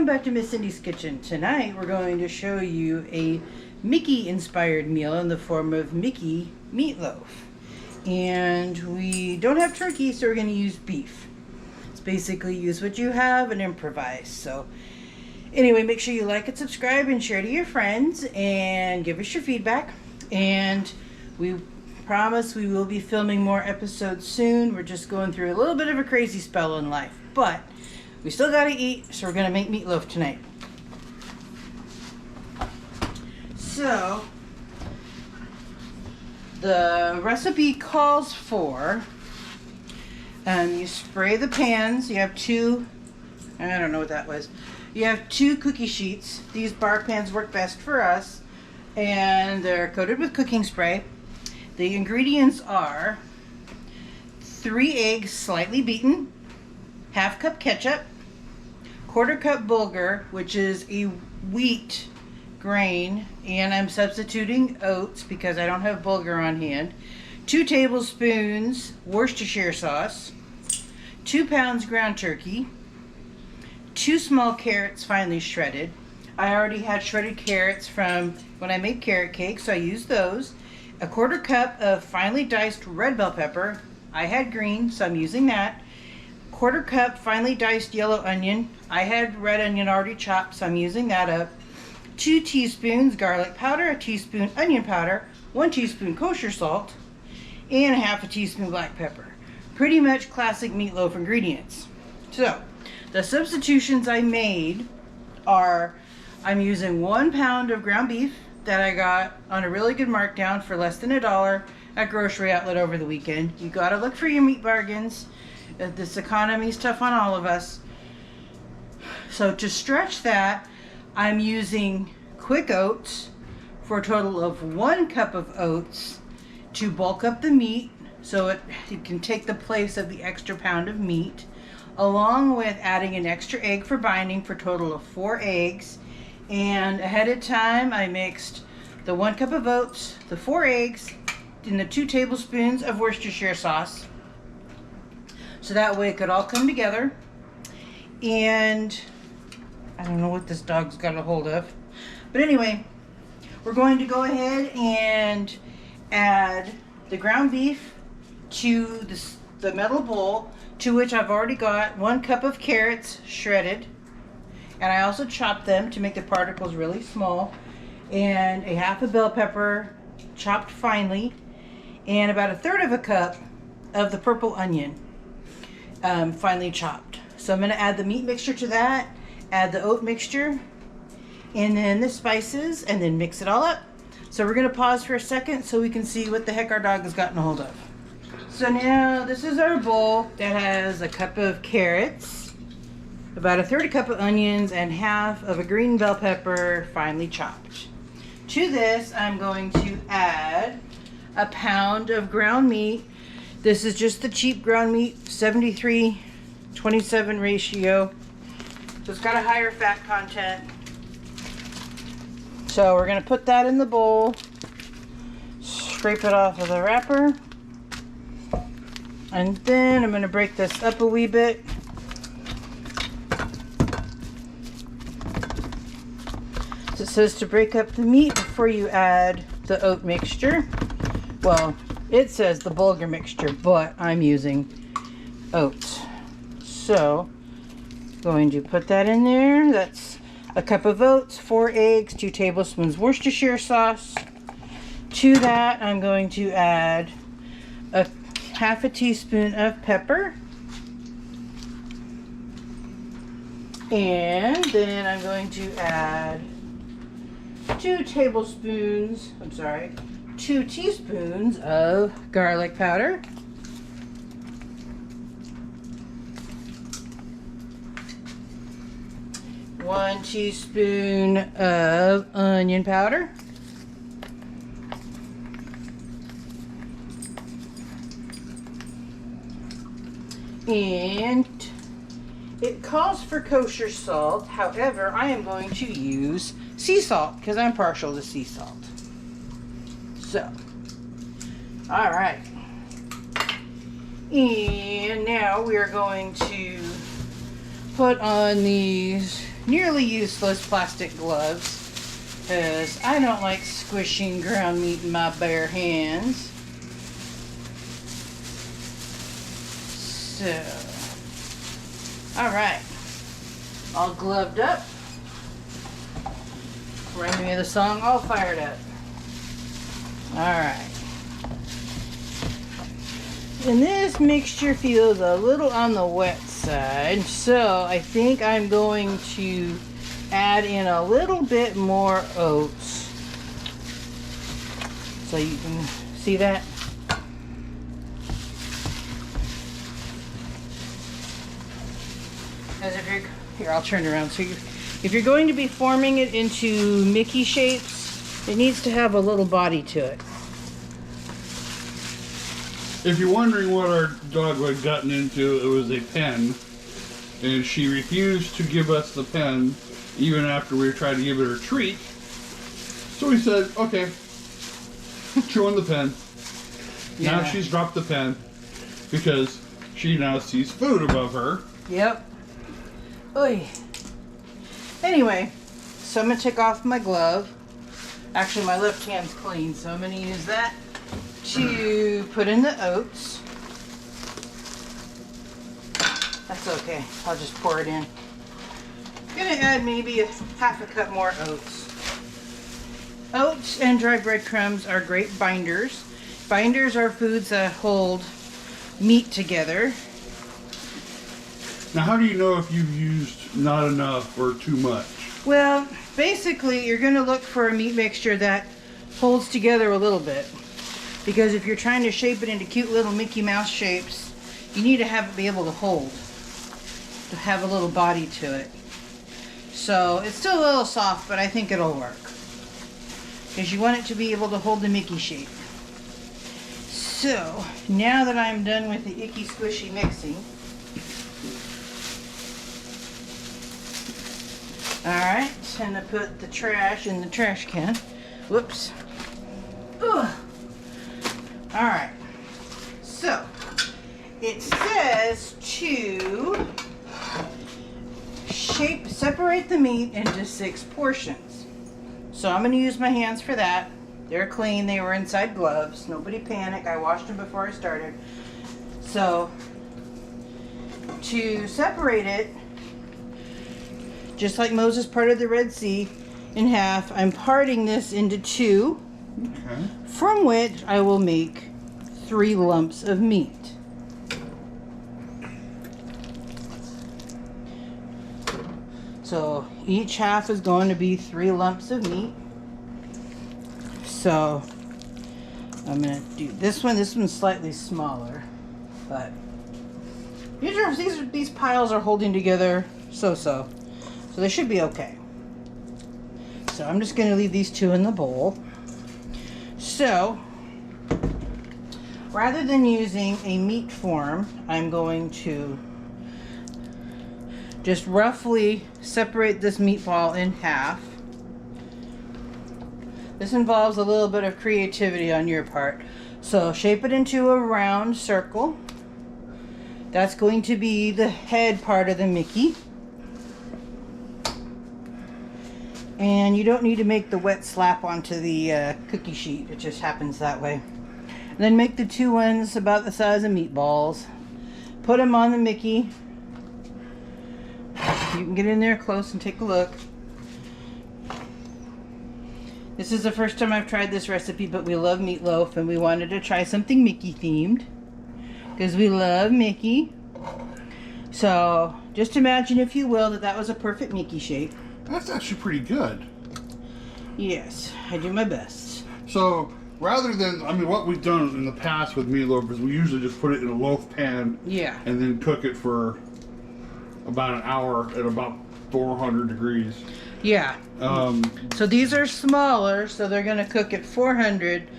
back to Miss Cindy's Kitchen. Tonight we're going to show you a Mickey inspired meal in the form of Mickey Meatloaf. And we don't have turkey, so we're going to use beef. It's basically use what you have and improvise. So anyway, make sure you like and subscribe and share to your friends and give us your feedback. And we promise we will be filming more episodes soon. We're just going through a little bit of a crazy spell in life, but we still gotta eat, so we're gonna make meatloaf tonight. So the recipe calls for you spray the pans. You have two, I don't know what that was. You have two cookie sheets. These bar pans work best for us, and they're coated with cooking spray. The ingredients are 3 eggs slightly beaten, half cup ketchup, quarter cup bulgur, which is a wheat grain, and I'm substituting oats because I don't have bulgur on hand, 2 tablespoons Worcestershire sauce, 2 pounds ground turkey, 2 small carrots finely shredded. I already had shredded carrots from when I made carrot cake, so I used those. A quarter cup of finely diced red bell pepper. I had green, so I'm using that. Quarter cup finely diced yellow onion. I had red onion already chopped, so I'm using that up. 2 teaspoons garlic powder, a teaspoon onion powder, 1 teaspoon kosher salt, and half a teaspoon black pepper. Pretty much classic meatloaf ingredients. So, the substitutions I made are, I'm using 1 pound of ground beef that I got on a really good markdown for less than $1 at Grocery Outlet over the weekend. You gotta look for your meat bargains. This economy's tough on all of us. So to stretch that, I'm using quick oats for a total of 1 cup of oats to bulk up the meat so it can take the place of the extra pound of meat, along with adding an extra egg for binding for a total of 4 eggs. And ahead of time, I mixed the 1 cup of oats, the 4 eggs, and the 2 tablespoons of Worcestershire sauce. So that way it could all come together. And I don't know what this dog's got a hold of. But anyway, we're going to go ahead and add the ground beef to the metal bowl, to which I've already got 1 cup of carrots shredded. And I also chopped them to make the particles really small. And a half a bell pepper chopped finely. And about 1/3 of a cup of the purple onion finely chopped. So I'm going to add the meat mixture to that, add the oat mixture, and then the spices, and then mix it all up. So we're going to pause for a second so we can see what the heck our dog has gotten a hold of. So now this is our bowl that has a cup of carrots, about 1/3 cup of onions, and half of a green bell pepper finely chopped. To this, I'm going to add a pound of ground meat. This is just the cheap ground meat, 73-27 ratio. So it's got a higher fat content. So we're going to put that in the bowl, scrape it off of the wrapper, and then I'm going to break this up a wee bit. So it says to break up the meat before you add the oat mixture. Well, it says the bulgur mixture, but I'm using oats. So, going to put that in there. That's a cup of oats, 4 eggs, 2 tablespoons Worcestershire sauce. To that, I'm going to add a half a teaspoon of pepper. And then I'm going to add 2 teaspoons of garlic powder. One teaspoon of onion powder. And it calls for kosher salt. However, I am going to use sea salt because I'm partial to sea salt. So, all right. And now we are going to put on these nearly useless plastic gloves because I don't like squishing ground meat in my bare hands. So, alright, all gloved up. Remind me of the song, all fired up. Alright. And this mixture feels a little on the wet side, so I think I'm going to add in a little bit more oats. So you can see that. As if you're, here, I'll turn it around. So if you're going to be forming it into Mickey shapes, it needs to have a little body to it. If you're wondering what our dog had gotten into, it was a pen, and she refused to give us the pen even after we were trying to give her a treat. So we said, okay, chew on the pen. Yeah. Now she's dropped the pen because she now sees food above her. Yep. Oy. Anyway, so I'm going to take off my glove. Actually, my left hand's clean, so I'm going to use that to put in the oats. That's okay. I'll just pour it in. I'm going to add maybe half a cup more oats. Oats and dry breadcrumbs are great binders. Binders are foods that hold meat together. Now, how do you know if you've used not enough or too much? Well, basically, you're going to look for a meat mixture that holds together a little bit. Because if you're trying to shape it into cute little Mickey Mouse shapes, you need to have it be able to hold, to have a little body to it. So it's still a little soft, but I think it'll work. Because you want it to be able to hold the Mickey shape. So now that I'm done with the icky squishy mixing, alright, and I put the trash in the trash can. Whoops. Ugh. Alright, so it says to separate the meat into 6 portions. So I'm going to use my hands for that. They're clean, they were inside gloves. Nobody panic, I washed them before I started. So to separate it, just like Moses parted the Red Sea in half, I'm parting this into 2. Okay. From which I will make 3 lumps of meat. So each half is going to be 3 lumps of meat. So I'm going to do this one. This one's slightly smaller, but these piles are holding together so they should be okay. So I'm just going to leave these 2 in the bowl. So, rather than using a meat form, I'm going to just roughly separate this meatball in half. This involves a little bit of creativity on your part. So, shape it into a round circle. That's going to be the head part of the Mickey. And you don't need to make the wet slap onto the cookie sheet. It just happens that way. And then make the 2 ones about the size of meatballs. Put them on the Mickey. You can get in there close and take a look. This is the first time I've tried this recipe, but we love meatloaf and we wanted to try something Mickey themed. Because we love Mickey. So just imagine, if you will, that was a perfect Mickey shape. That's actually pretty good. Yes, I do my best. So, rather than, I mean, what we've done in the past with meatloaf is we usually just put it in a loaf pan. Yeah. And then cook it for about an hour at about 400 degrees. Yeah. So these are smaller, so they're going to cook at 400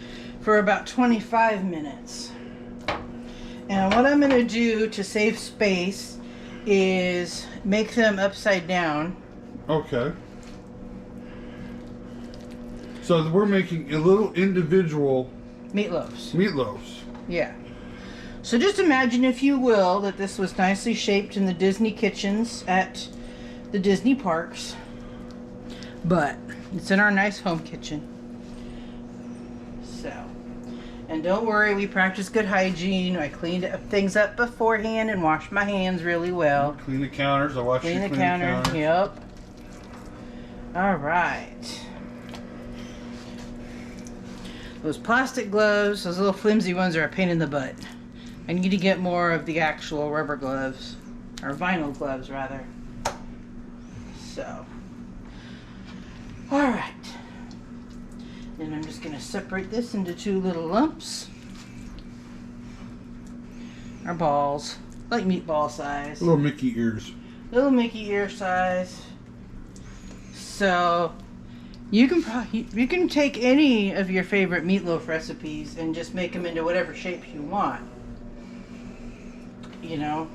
for about 25 minutes. And what I'm going to do to save space is make them upside down. Okay. So we're making a little individual meatloafs. Yeah. So just imagine, if you will, that this was nicely shaped in the Disney kitchens at the Disney parks, but it's in our nice home kitchen. So, and don't worry, we practice good hygiene. I cleaned things up beforehand and washed my hands really well. Clean the counters. I watched you Clean the clean counter. the counters. Yep. All right. Those plastic gloves, those little flimsy ones, are a pain in the butt. I need to get more of the actual rubber gloves, or vinyl gloves rather. So, all right. Then I'm just going to separate this into 2 little lumps, or balls, like meatball size. Little Mickey ears. Little Mickey ear size. So you can take any of your favorite meatloaf recipes and just make them into whatever shapes you want. You know,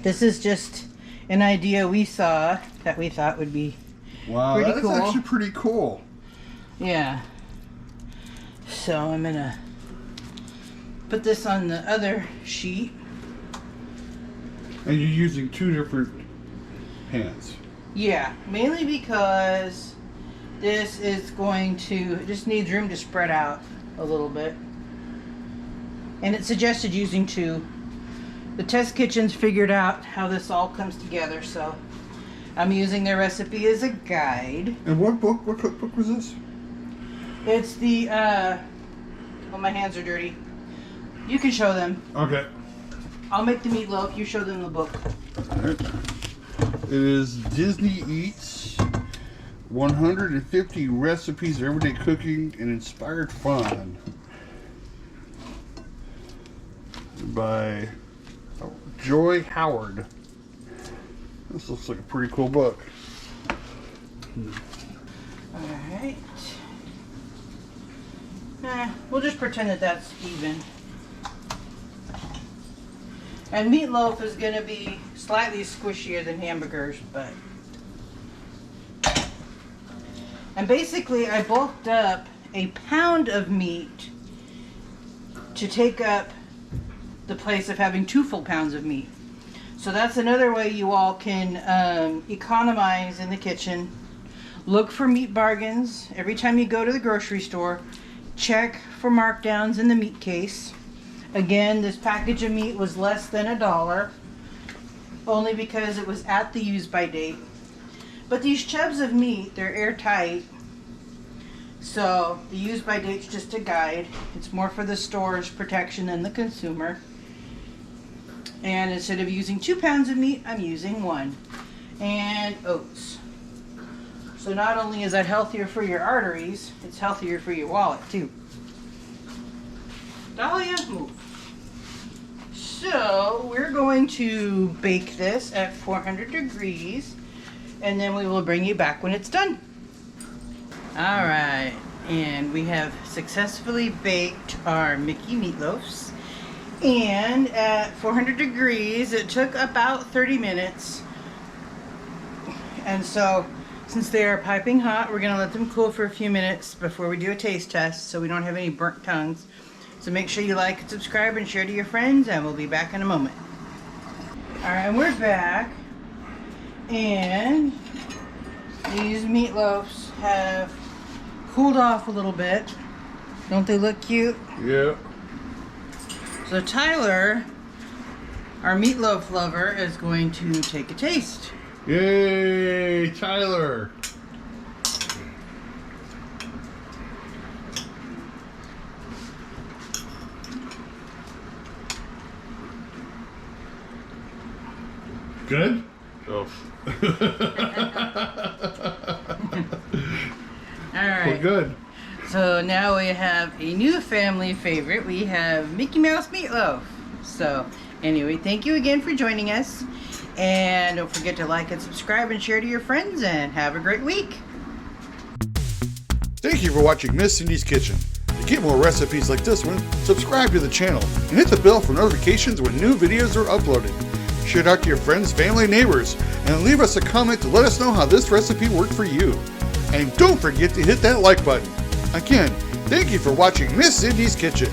this is just an idea we saw that we thought would be pretty That's cool. actually pretty cool. Yeah. So I'm gonna put this on the other sheet. And you're using 2 different pans. Yeah, mainly because this is going to, it just needs room to spread out a little bit. And it suggested using 2. The test kitchens figured out how this all comes together, so I'm using their recipe as a guide. And what cookbook was this? It's the, oh, my hands are dirty. You can show them. Okay. I'll make the meatloaf, you show them the book. All right. It is Disney Eats 150 Recipes of Everyday Cooking and Inspired Fun by Joy Howard. This looks like a pretty cool book. Alright. We'll just pretend that that's even. And meatloaf is going to be slightly squishier than hamburgers, but... And basically, I bulked up a pound of meat to take up the place of having 2 full pounds of meat. So that's another way you all can economize in the kitchen. Look for meat bargains. Every time you go to the grocery store, check for markdowns in the meat case. Again, this package of meat was less than $1, only because it was at the use by date. But these chubs of meat, they're airtight, so the use by date's just a guide. It's more for the store's protection than the consumer. And instead of using 2 pounds of meat, I'm using 1. And oats. So not only is that healthier for your arteries, it's healthier for your wallet too. Dahlia, move. So we're going to bake this at 400 degrees, and then we will bring you back when it's done. All right, and we have successfully baked our Mickey meatloafs, and at 400 degrees it took about 30 minutes. And so since they are piping hot, we're gonna let them cool for a few minutes before we do a taste test so we don't have any burnt tongues. So make sure you like and subscribe and share to your friends, and we'll be back in a moment. Alright, we're back. And these meatloafs have cooled off a little bit. Don't they look cute? Yeah. So Tyler, our meatloaf lover, is going to take a taste. Yay, Tyler. Good? Oh. Alright. Well, good. So now we have a new family favorite. We have Mickey Mouse Meatloaf. So anyway, thank you again for joining us. And don't forget to like and subscribe and share to your friends, and have a great week. Thank you for watching Miss Cindy's Kitchen. To get more recipes like this one, subscribe to the channel and hit the bell for notifications when new videos are uploaded. Share it out to your friends, family, neighbors, and leave us a comment to let us know how this recipe worked for you. And don't forget to hit that like button. Again, thank you for watching Miss Cindy's Kitchen.